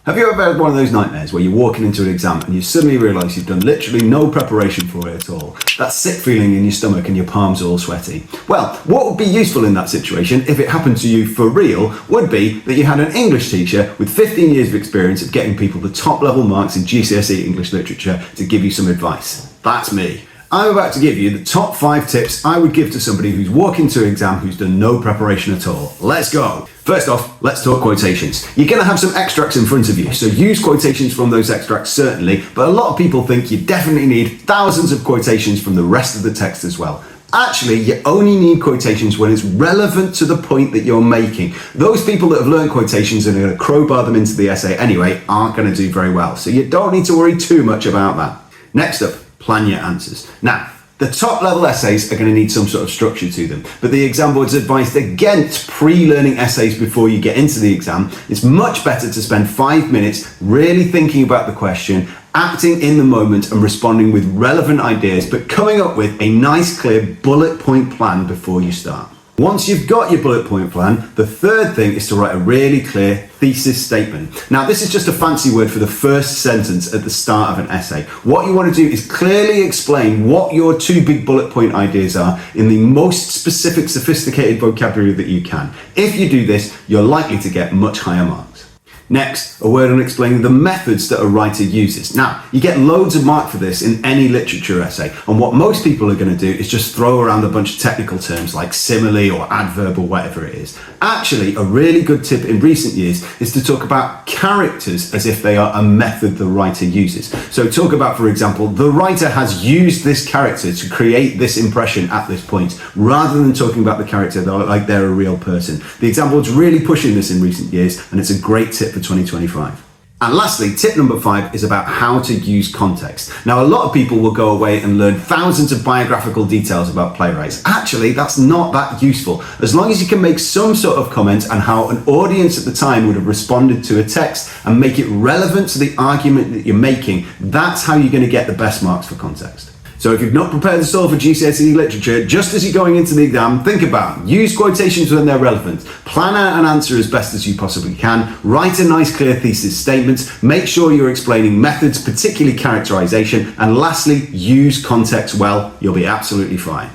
Have you ever had one of those nightmares where you're walking into an exam and you suddenly realise you've done literally no preparation for it at all? That sick feeling in your stomach and your palms are all sweaty. Well, what would be useful in that situation, if it happened to you for real, would be that you had an English teacher with 15 years of experience of getting people the top level marks in GCSE English literature to give you some advice. That's me. I'm about to give you the top 5 tips I would give to somebody who's walking to an exam who's done no preparation at all. Let's go. First off, let's talk quotations. You're going to have some extracts in front of you, so use quotations from those extracts certainly, but a lot of people think you definitely need thousands of quotations from the rest of the text as well. Actually, you only need quotations when it's relevant to the point that you're making. Those people that have learned quotations and are going to crowbar them into the essay anyway aren't going to do very well, so you don't need to worry too much about that. Next up, plan your answers. Now, the top level essays are going to need some sort of structure to them, but the exam board's advised against pre-learning essays before you get into the exam. It's much better to spend 5 minutes really thinking about the question, acting in the moment and responding with relevant ideas, but coming up with a nice clear bullet point plan before you start. Once you've got your bullet point plan, the third thing is to write a really clear thesis statement. Now, this is just a fancy word for the first sentence at the start of an essay. What you want to do is clearly explain what your 2 big bullet point ideas are in the most specific, sophisticated vocabulary that you can. If you do this, you're likely to get much higher marks. Next, a word on explaining the methods that a writer uses. Now, you get loads of mark for this in any literature essay, and what most people are going to do is just throw around a bunch of technical terms like simile or adverb or whatever it is. Actually, a really good tip in recent years is to talk about characters as if they are a method the writer uses. So talk about, for example, the writer has used this character to create this impression at this point, rather than talking about the character like they're a real person. The example is really pushing this in recent years, and it's a great tip for 2025. And lastly, tip number 5 is about how to use context. Now, a lot of people will go away and learn thousands of biographical details about playwrights. Actually, that's not that useful. As long as you can make some sort of comment on how an audience at the time would have responded to a text and make it relevant to the argument that you're making, that's how you're going to get the best marks for context. So if you've not prepared at all for GCSE literature, just as you're going into the exam, think about, use quotations when they're relevant, plan out an answer as best as you possibly can, write a nice clear thesis statement, make sure you're explaining methods, particularly characterization, and lastly, use context well, you'll be absolutely fine.